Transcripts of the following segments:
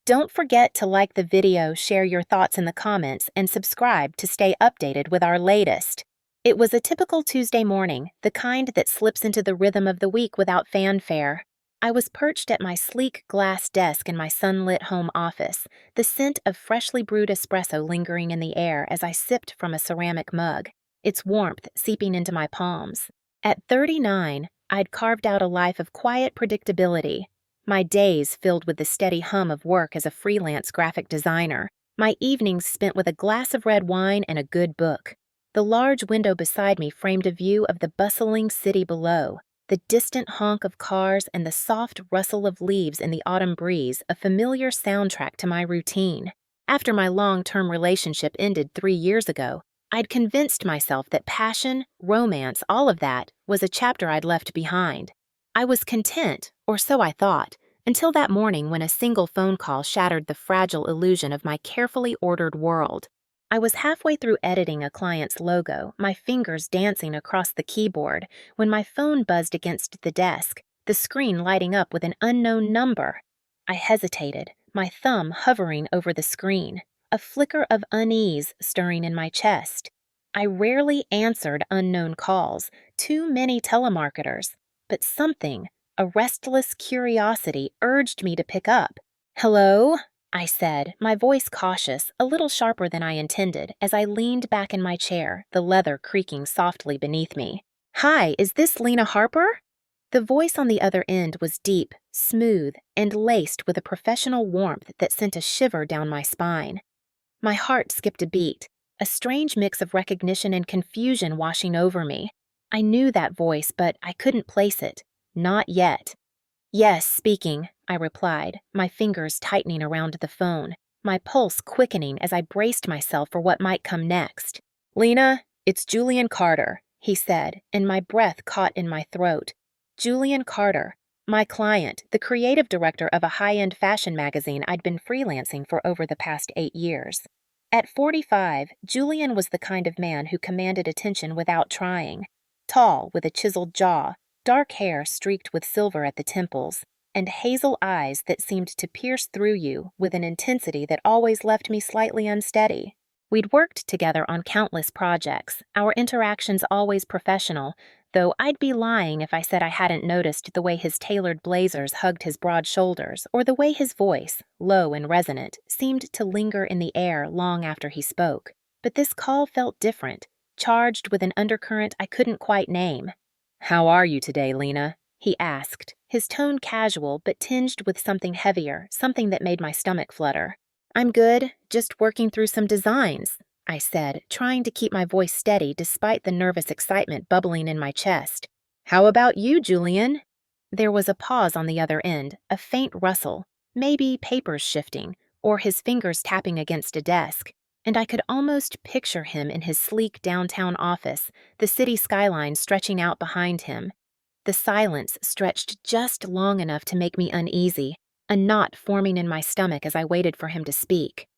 Don't forget to like the video, share your thoughts in the comments, and subscribe to stay updated with our latest. It was a typical Tuesday morning, the kind that slips into the rhythm of the week without fanfare. I was perched at my sleek glass desk in my sunlit home office, the scent of freshly brewed espresso lingering in the air as I sipped from a ceramic mug, its warmth seeping into my palms. At 39, I'd carved out a life of quiet predictability. My days filled with the steady hum of work as a freelance graphic designer, my evenings spent with a glass of red wine and a good book. The large window beside me framed a view of the bustling city below, the distant honk of cars and the soft rustle of leaves in the autumn breeze, a familiar soundtrack to my routine. After my long-term relationship ended 3 years ago, I'd convinced myself that passion, romance, all of that was a chapter I'd left behind. I was content, or so I thought, until that morning when a single phone call shattered the fragile illusion of my carefully ordered world. I was halfway through editing a client's logo, my fingers dancing across the keyboard, when my phone buzzed against the desk, the screen lighting up with an unknown number. I hesitated, my thumb hovering over the screen, a flicker of unease stirring in my chest. I rarely answered unknown calls, too many telemarketers, but something, a restless curiosity, urged me to pick up. "Hello?" I said, my voice cautious, a little sharper than I intended, as I leaned back in my chair, the leather creaking softly beneath me. "Hi, is this Lena Harper?" The voice on the other end was deep, smooth, and laced with a professional warmth that sent a shiver down my spine. My heart skipped a beat, a strange mix of recognition and confusion washing over me. I knew that voice, but I couldn't place it. Not yet. "Yes, speaking," I replied, my fingers tightening around the phone, my pulse quickening as I braced myself for what might come next. "Lena, it's Julian Carter," he said, and my breath caught in my throat. Julian Carter, my client, the creative director of a high-end fashion magazine I'd been freelancing for over the past 8 years. At 45, Julian was the kind of man who commanded attention without trying. Tall, with a chiseled jaw, dark hair streaked with silver at the temples, and hazel eyes that seemed to pierce through you with an intensity that always left me slightly unsteady. We'd worked together on countless projects, our interactions always professional, though I'd be lying if I said I hadn't noticed the way his tailored blazers hugged his broad shoulders, or the way his voice, low and resonant, seemed to linger in the air long after he spoke. But this call felt different, charged with an undercurrent I couldn't quite name. "How are you today, Lena?" he asked, his tone casual but tinged with something heavier, something that made my stomach flutter. "I'm good, just working through some designs," I said, trying to keep my voice steady despite the nervous excitement bubbling in my chest. "How about you, Julian?" There was a pause on the other end, a faint rustle, maybe papers shifting, or his fingers tapping against a desk, and I could almost picture him in his sleek downtown office, the city skyline stretching out behind him. The silence stretched just long enough to make me uneasy, a knot forming in my stomach as I waited for him to speak.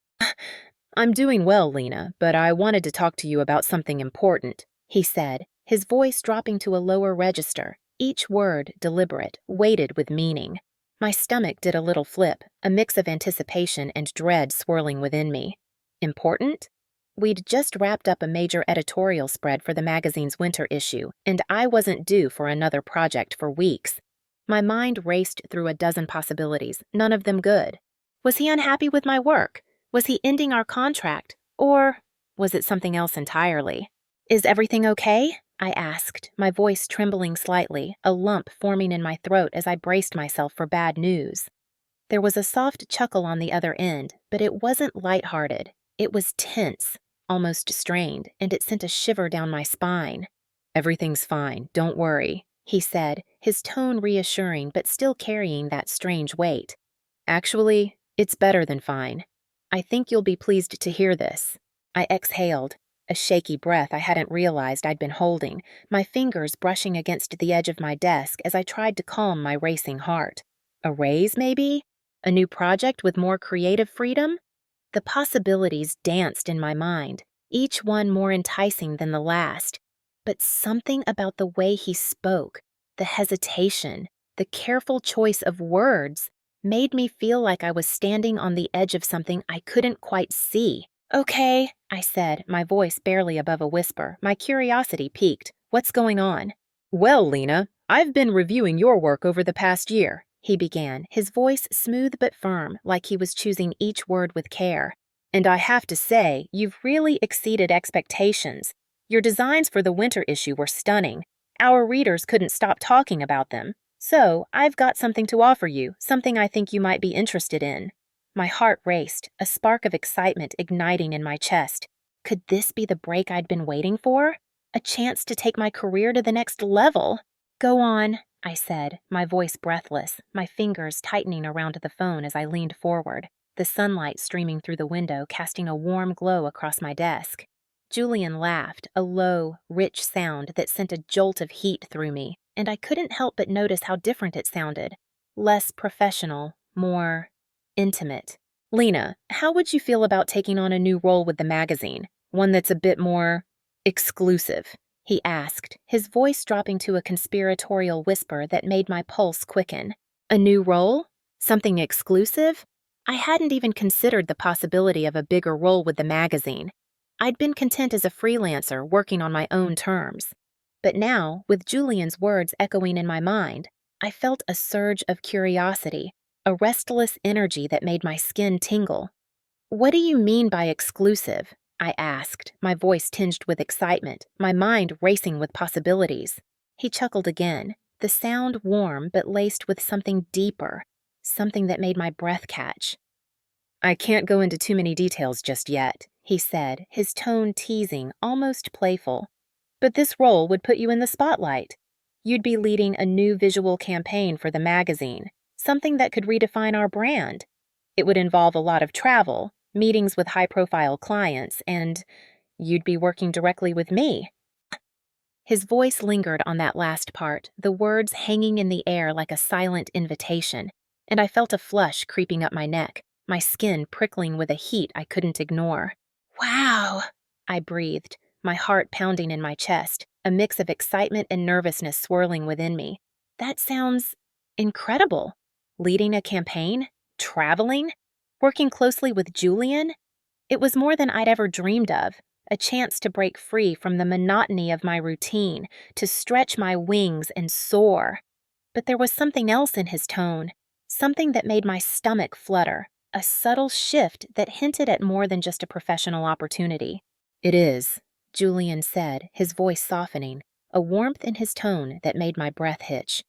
"I'm doing well, Lena, but I wanted to talk to you about something important," he said, his voice dropping to a lower register, each word deliberate, weighted with meaning. My stomach did a little flip, a mix of anticipation and dread swirling within me. Important? We'd just wrapped up a major editorial spread for the magazine's winter issue, and I wasn't due for another project for weeks. My mind raced through a dozen possibilities, none of them good. Was he unhappy with my work? Was he ending our contract? Or was it something else entirely? "Is everything okay?" I asked, my voice trembling slightly, a lump forming in my throat as I braced myself for bad news. There was a soft chuckle on the other end, but it wasn't lighthearted. It was tense, almost strained, and it sent a shiver down my spine. "Everything's fine, don't worry," he said, his tone reassuring but still carrying that strange weight. "Actually, it's better than fine. I think you'll be pleased to hear this." I exhaled, a shaky breath I hadn't realized I'd been holding, my fingers brushing against the edge of my desk as I tried to calm my racing heart. A raise, maybe? A new project with more creative freedom? The possibilities danced in my mind, each one more enticing than the last. But something about the way he spoke, the hesitation, the careful choice of words, made me feel like I was standing on the edge of something I couldn't quite see. "Okay," I said, my voice barely above a whisper, my curiosity piqued. "What's going on?" "Well, Lena, I've been reviewing your work over the past year," he began, his voice smooth but firm, like he was choosing each word with care. "And I have to say, you've really exceeded expectations. Your designs for the winter issue were stunning. Our readers couldn't stop talking about them. So, I've got something to offer you, something I think you might be interested in." My heart raced, a spark of excitement igniting in my chest. Could this be the break I'd been waiting for? A chance to take my career to the next level? "Go on," I said, my voice breathless, my fingers tightening around the phone as I leaned forward, the sunlight streaming through the window casting a warm glow across my desk. Julian laughed, a low, rich sound that sent a jolt of heat through me, and I couldn't help but notice how different it sounded. Less professional, more intimate. "Lena, how would you feel about taking on a new role with the magazine? One that's a bit more exclusive?" he asked, his voice dropping to a conspiratorial whisper that made my pulse quicken. A new role? Something exclusive? I hadn't even considered the possibility of a bigger role with the magazine. I'd been content as a freelancer working on my own terms. But now, with Julian's words echoing in my mind, I felt a surge of curiosity, a restless energy that made my skin tingle. "What do you mean by exclusive?" I asked, my voice tinged with excitement, my mind racing with possibilities. He chuckled again, the sound warm but laced with something deeper, something that made my breath catch. "I can't go into too many details just yet," he said, his tone teasing, almost playful. "But this role would put you in the spotlight. You'd be leading a new visual campaign for the magazine, something that could redefine our brand. It would involve a lot of travel, meetings with high-profile clients, and you'd be working directly with me." His voice lingered on that last part, the words hanging in the air like a silent invitation, and I felt a flush creeping up my neck, my skin prickling with a heat I couldn't ignore. "Wow," I breathed, my heart pounding in my chest, a mix of excitement and nervousness swirling within me. "That sounds incredible. Leading a campaign? Traveling? Working closely with Julian? It was more than I'd ever dreamed of, a chance to break free from the monotony of my routine, to stretch my wings and soar. But there was something else in his tone, something that made my stomach flutter, a subtle shift that hinted at more than just a professional opportunity. "It is," Julian said, his voice softening, a warmth in his tone that made my breath hitch.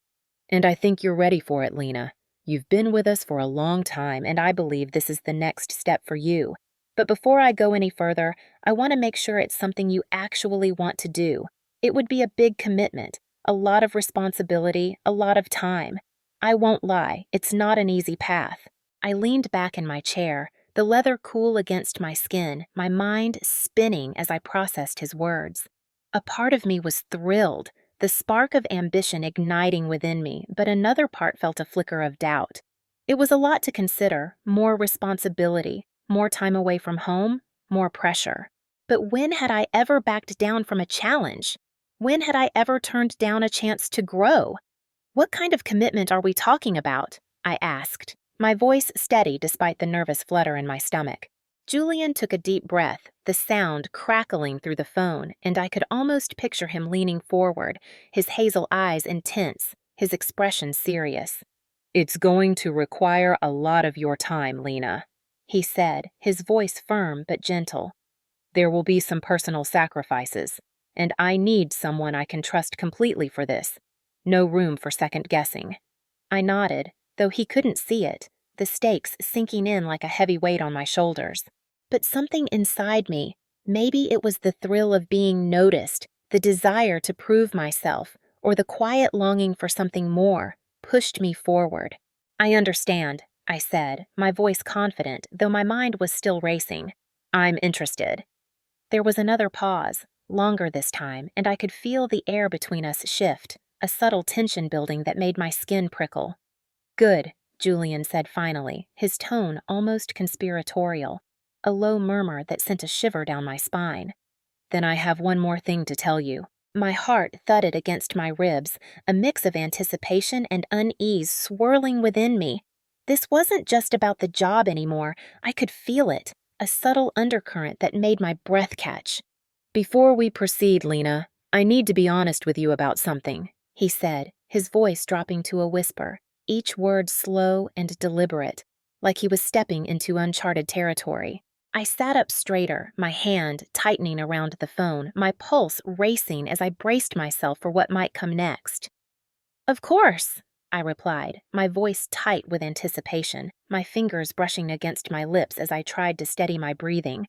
"And I think you're ready for it, Lena. You've been with us for a long time, and I believe this is the next step for you. But before I go any further, I want to make sure it's something you actually want to do. It would be a big commitment, a lot of responsibility, a lot of time. I won't lie, it's not an easy path." I leaned back in my chair, the leather cool against my skin, my mind spinning as I processed his words. A part of me was thrilled, the spark of ambition igniting within me, but another part felt a flicker of doubt. It was a lot to consider, more responsibility, more time away from home, more pressure. But when had I ever backed down from a challenge? When had I ever turned down a chance to grow? "What kind of commitment are we talking about?" I asked, my voice steady despite the nervous flutter in my stomach. Julian took a deep breath, the sound crackling through the phone, and I could almost picture him leaning forward, his hazel eyes intense, his expression serious. "It's going to require a lot of your time, Lena," he said, his voice firm but gentle. "There will be some personal sacrifices, and I need someone I can trust completely for this. No room for second guessing." I nodded, though he couldn't see it, the stakes sinking in like a heavy weight on my shoulders. But something inside me, maybe it was the thrill of being noticed, the desire to prove myself, or the quiet longing for something more, pushed me forward. "I understand," I said, my voice confident, though my mind was still racing. "I'm interested." There was another pause, longer this time, and I could feel the air between us shift, a subtle tension building that made my skin prickle. "Good," Julian said finally, his tone almost conspiratorial, a low murmur that sent a shiver down my spine. "Then I have one more thing to tell you." My heart thudded against my ribs, a mix of anticipation and unease swirling within me. This wasn't just about the job anymore. I could feel it, a subtle undercurrent that made my breath catch. "Before we proceed, Lena, I need to be honest with you about something," he said, his voice dropping to a whisper, each word slow and deliberate, like he was stepping into uncharted territory. I sat up straighter, my hand tightening around the phone, my pulse racing as I braced myself for what might come next. "Of course," I replied, my voice tight with anticipation, my fingers brushing against my lips as I tried to steady my breathing.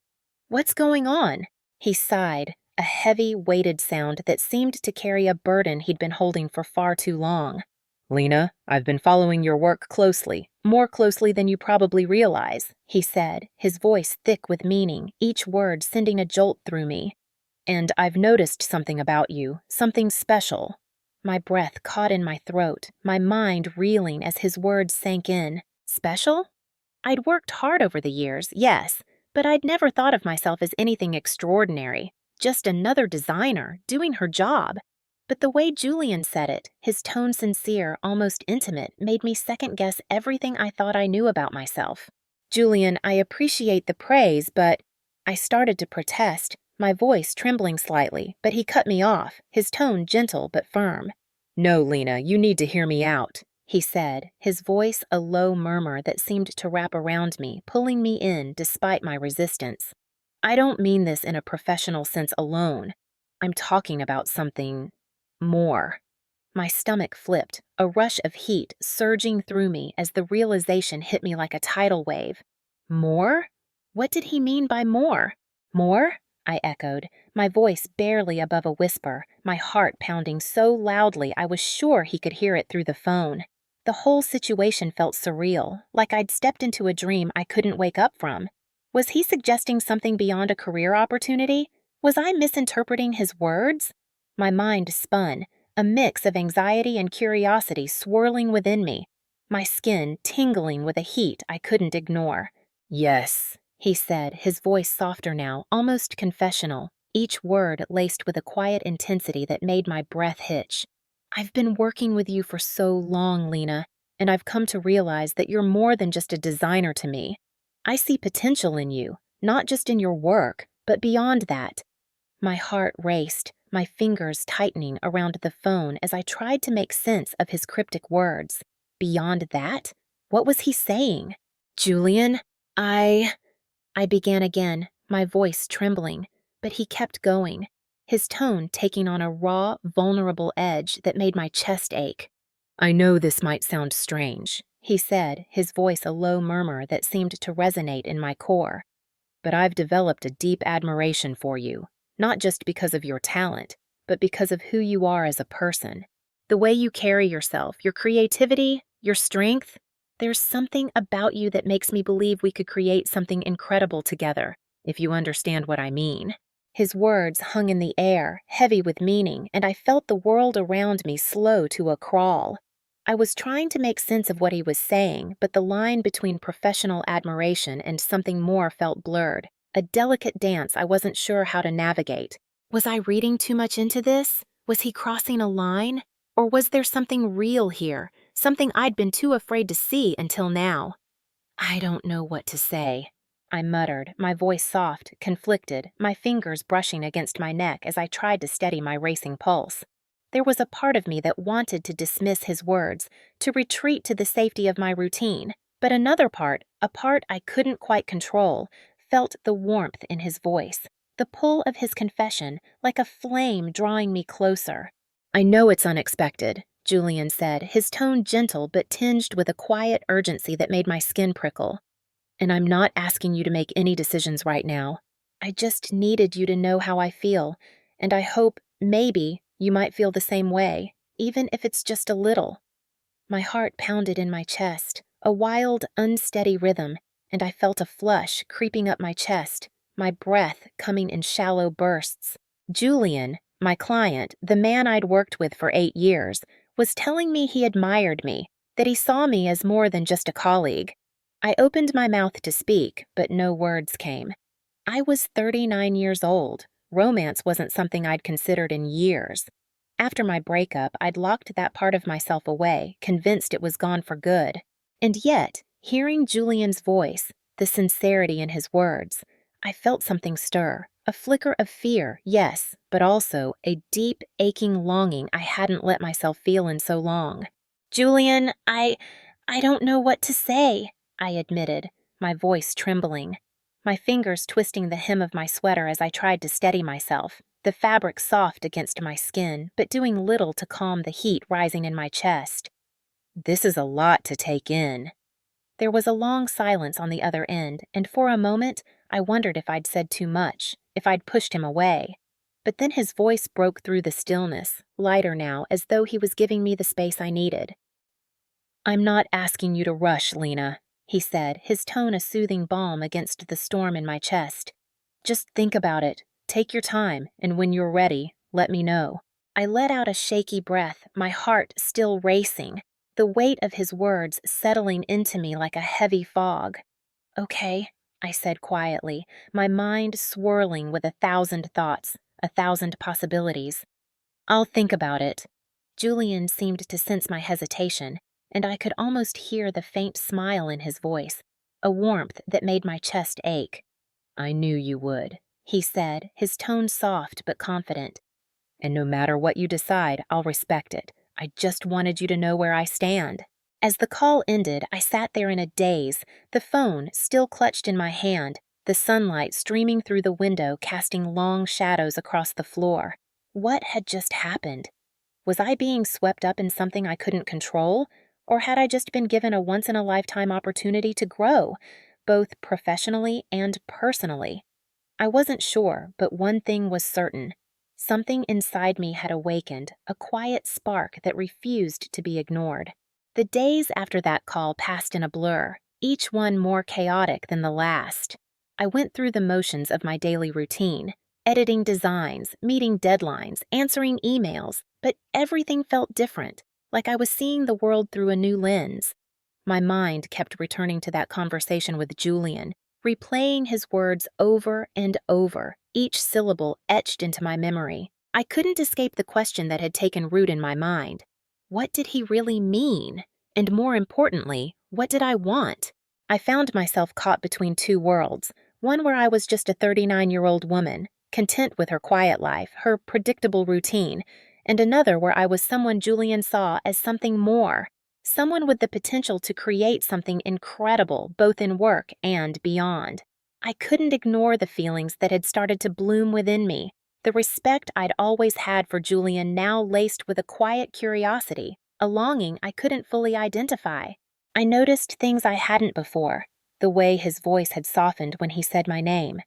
"What's going on?" He sighed, a heavy, weighted sound that seemed to carry a burden he'd been holding for far too long. "Lena, I've been following your work closely, more closely than you probably realize," he said, his voice thick with meaning, each word sending a jolt through me. "And I've noticed something about you, something special." My breath caught in my throat, my mind reeling as his words sank in. Special? I'd worked hard over the years, yes, but I'd never thought of myself as anything extraordinary, just another designer doing her job. But the way Julian said it, his tone sincere, almost intimate, made me second-guess everything I thought I knew about myself. "Julian, I appreciate the praise, but—" I started to protest, my voice trembling slightly, but he cut me off, his tone gentle but firm. "No, Lena, you need to hear me out," he said, his voice a low murmur that seemed to wrap around me, pulling me in despite my resistance. "I don't mean this in a professional sense alone. I'm talking about something more." My stomach flipped, a rush of heat surging through me as the realization hit me like a tidal wave. More? What did he mean by more? "More?" I echoed, my voice barely above a whisper, my heart pounding so loudly I was sure he could hear it through the phone. The whole situation felt surreal, like I'd stepped into a dream I couldn't wake up from. Was he suggesting something beyond a career opportunity? Was I misinterpreting his words? My mind spun, a mix of anxiety and curiosity swirling within me, my skin tingling with a heat I couldn't ignore. "Yes," he said, his voice softer now, almost confessional, each word laced with a quiet intensity that made my breath hitch. "I've been working with you for so long, Lena, and I've come to realize that you're more than just a designer to me. I see potential in you, not just in your work, but beyond that." My heart raced, my fingers tightening around the phone as I tried to make sense of his cryptic words. Beyond that? What was he saying? "Julian, I began again, my voice trembling, but he kept going, his tone taking on a raw, vulnerable edge that made my chest ache. "I know this might sound strange," he said, his voice a low murmur that seemed to resonate in my core, "but I've developed a deep admiration for you, not just because of your talent, but because of who you are as a person. The way you carry yourself, your creativity, your strength. There's something about you that makes me believe we could create something incredible together, if you understand what I mean." His words hung in the air, heavy with meaning, and I felt the world around me slow to a crawl. I was trying to make sense of what he was saying, but the line between professional admiration and something more felt blurred, a delicate dance I wasn't sure how to navigate. Was I reading too much into this? Was he crossing a line? Or was there something real here, something I'd been too afraid to see until now? "I don't know what to say," I muttered, my voice soft, conflicted, my fingers brushing against my neck as I tried to steady my racing pulse. There was a part of me that wanted to dismiss his words, to retreat to the safety of my routine, but another part, a part I couldn't quite control, felt the warmth in his voice, the pull of his confession, like a flame drawing me closer. "I know it's unexpected," Julian said, his tone gentle but tinged with a quiet urgency that made my skin prickle. "And I'm not asking you to make any decisions right now. I just needed you to know how I feel, and I hope, maybe, you might feel the same way, even if it's just a little." My heart pounded in my chest, a wild, unsteady rhythm, and I felt a flush creeping up my chest, my breath coming in shallow bursts. Julian, my client, the man I'd worked with for 8 years, was telling me he admired me, that he saw me as more than just a colleague. I opened my mouth to speak, but no words came. I was 39 years old. Romance wasn't something I'd considered in years. After my breakup, I'd locked that part of myself away, convinced it was gone for good. And yet, hearing Julian's voice, the sincerity in his words, I felt something stir. A flicker of fear, yes, but also a deep, aching longing I hadn't let myself feel in so long. Julian, I don't know what to say, I admitted, my voice trembling. My fingers twisting the hem of my sweater as I tried to steady myself, the fabric soft against my skin, but doing little to calm the heat rising in my chest. This is a lot to take in. There was a long silence on the other end, and for a moment, I wondered if I'd said too much, if I'd pushed him away. But then his voice broke through the stillness, lighter now, as though he was giving me the space I needed. I'm not asking you to rush, Lena, he said, his tone a soothing balm against the storm in my chest. Just think about it, take your time, and when you're ready, let me know. I let out a shaky breath, my heart still racing, the weight of his words settling into me like a heavy fog. Okay, I said quietly, my mind swirling with 1,000 thoughts, 1,000 possibilities. I'll think about it. Julian seemed to sense my hesitation, and I could almost hear the faint smile in his voice, a warmth that made my chest ache. I knew you would, he said, his tone soft but confident. And no matter what you decide, I'll respect it. I just wanted you to know where I stand. As the call ended, I sat there in a daze, the phone still clutched in my hand, the sunlight streaming through the window casting long shadows across the floor. What had just happened? Was I being swept up in something I couldn't control, or had I just been given a once-in-a-lifetime opportunity to grow, both professionally and personally? I wasn't sure, but one thing was certain. Something inside me had awakened, a quiet spark that refused to be ignored. The days after that call passed in a blur, each one more chaotic than the last. I went through the motions of my daily routine, editing designs, meeting deadlines, answering emails, but everything felt different, like I was seeing the world through a new lens. My mind kept returning to that conversation with Julian, replaying his words over and over, each syllable etched into my memory. I couldn't escape the question that had taken root in my mind. What did he really mean? And more importantly, what did I want? I found myself caught between two worlds, one where I was just a 39-year-old woman, content with her quiet life, her predictable routine, and another where I was someone Julian saw as something more. Someone with the potential to create something incredible, both in work and beyond. I couldn't ignore the feelings that had started to bloom within me, the respect I'd always had for Julian now laced with a quiet curiosity, a longing I couldn't fully identify. I noticed things I hadn't before, the way his voice had softened when he said my name,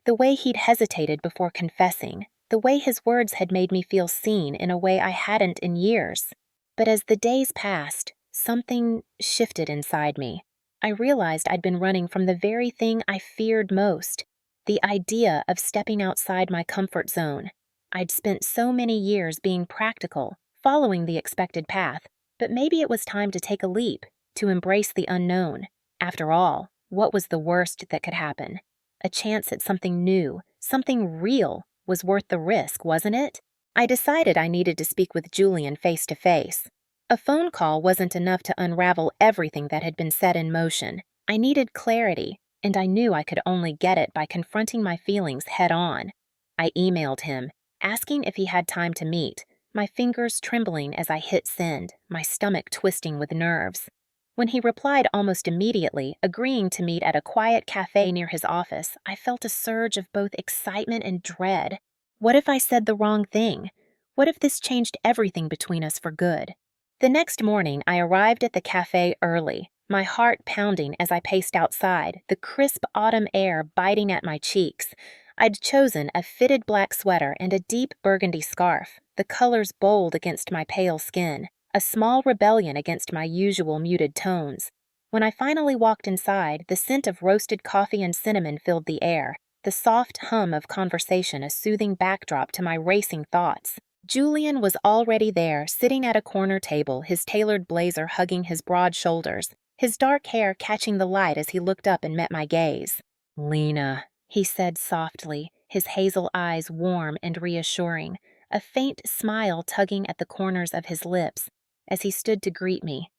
the way he'd hesitated before confessing, the way his words had made me feel seen in a way I hadn't in years. But as the days passed, something shifted inside me. I realized I'd been running from the very thing I feared most, the idea of stepping outside my comfort zone. I'd spent so many years being practical, following the expected path, but maybe it was time to take a leap, to embrace the unknown. After all, what was the worst that could happen? A chance at something new, something real, was worth the risk, wasn't it? I decided I needed to speak with Julian face to face. A phone call wasn't enough to unravel everything that had been set in motion. I needed clarity, and I knew I could only get it by confronting my feelings head on. I emailed him, asking if he had time to meet, my fingers trembling as I hit send, my stomach twisting with nerves. When he replied almost immediately, agreeing to meet at a quiet cafe near his office, I felt a surge of both excitement and dread. What if I said the wrong thing? What if this changed everything between us for good? The next morning, I arrived at the cafe early, my heart pounding as I paced outside, the crisp autumn air biting at my cheeks. I'd chosen a fitted black sweater and a deep burgundy scarf, the colors bold against my pale skin, a small rebellion against my usual muted tones. When I finally walked inside, the scent of roasted coffee and cinnamon filled the air, the soft hum of conversation a soothing backdrop to my racing thoughts. Julian was already there, sitting at a corner table, his tailored blazer hugging his broad shoulders, his dark hair catching the light as he looked up and met my gaze. "Lena," he said softly, his hazel eyes warm and reassuring, a faint smile tugging at the corners of his lips as he stood to greet me.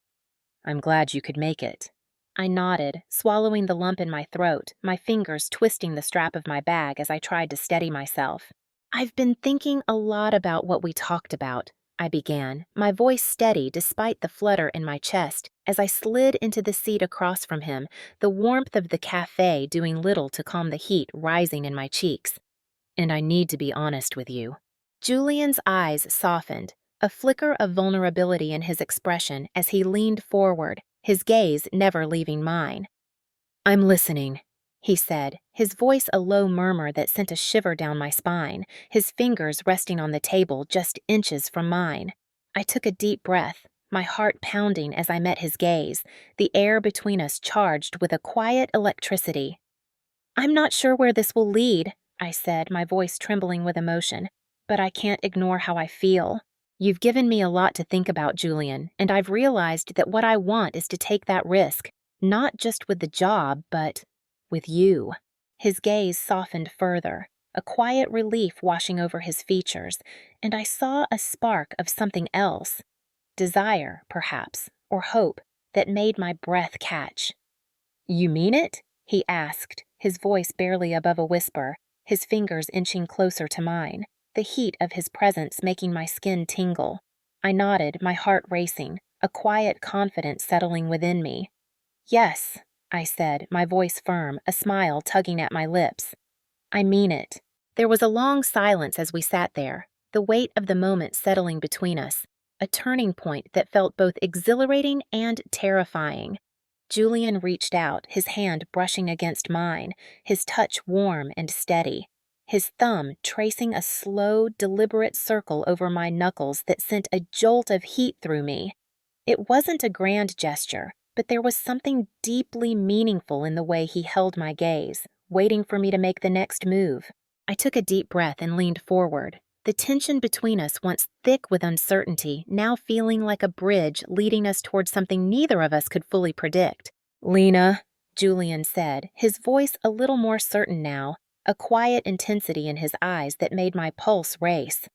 I'm glad you could make it. I nodded, swallowing the lump in my throat, my fingers twisting the strap of my bag as I tried to steady myself. I've been thinking a lot about what we talked about, I began, my voice steady despite the flutter in my chest as I slid into the seat across from him, the warmth of the cafe doing little to calm the heat rising in my cheeks. And I need to be honest with you. Julian's eyes softened, a flicker of vulnerability in his expression as he leaned forward, his gaze never leaving mine. I'm listening, he said, his voice a low murmur that sent a shiver down my spine, his fingers resting on the table just inches from mine. I took a deep breath, my heart pounding as I met his gaze, the air between us charged with a quiet electricity. I'm not sure where this will lead, I said, my voice trembling with emotion, but I can't ignore how I feel. You've given me a lot to think about, Julian, and I've realized that what I want is to take that risk, not just with the job, but with you. His gaze softened further, a quiet relief washing over his features, and I saw a spark of something else. Desire, perhaps, or hope, that made my breath catch. You mean it? He asked, his voice barely above a whisper, his fingers inching closer to mine, the heat of his presence making my skin tingle. I nodded, my heart racing, a quiet confidence settling within me. Yes, I said, my voice firm, a smile tugging at my lips. I mean it. There was a long silence as we sat there, the weight of the moment settling between us, a turning point that felt both exhilarating and terrifying. Julian reached out, his hand brushing against mine, his touch warm and steady, his thumb tracing a slow, deliberate circle over my knuckles that sent a jolt of heat through me. It wasn't a grand gesture, but there was something deeply meaningful in the way he held my gaze, waiting for me to make the next move. I took a deep breath and leaned forward, the tension between us once thick with uncertainty, now feeling like a bridge leading us toward something neither of us could fully predict. Lena, Julian said, his voice a little more certain now, a quiet intensity in his eyes that made my pulse race.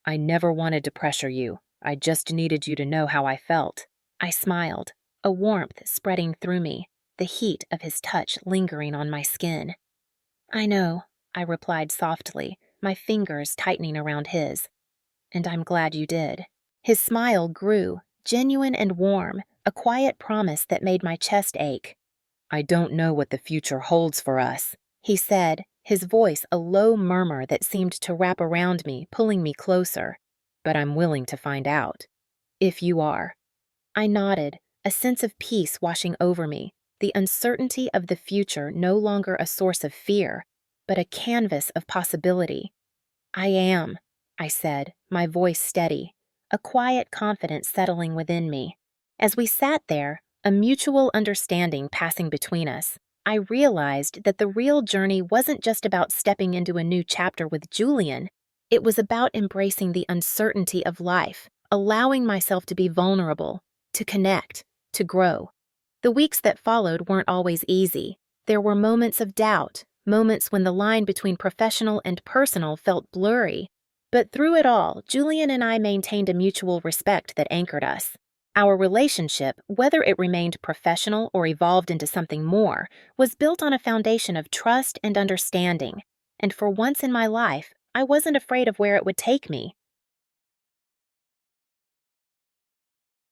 I never wanted to pressure you. I just needed you to know how I felt. I smiled, a warmth spreading through me, the heat of his touch lingering on my skin. I know, I replied softly, my fingers tightening around his. And I'm glad you did. His smile grew, genuine and warm, a quiet promise that made my chest ache. I don't know what the future holds for us, he said, his voice a low murmur that seemed to wrap around me, pulling me closer. But I'm willing to find out. If you are. I nodded, a sense of peace washing over me, the uncertainty of the future no longer a source of fear, but a canvas of possibility. I am, I said, my voice steady, a quiet confidence settling within me. As we sat there, a mutual understanding passing between us, I realized that the real journey wasn't just about stepping into a new chapter with Julian. It was about embracing the uncertainty of life, allowing myself to be vulnerable, to connect, to grow. The weeks that followed weren't always easy. There were moments of doubt, moments when the line between professional and personal felt blurry. But through it all, Julian and I maintained a mutual respect that anchored us. Our relationship, whether it remained professional or evolved into something more, was built on a foundation of trust and understanding. And for once in my life, I wasn't afraid of where it would take me.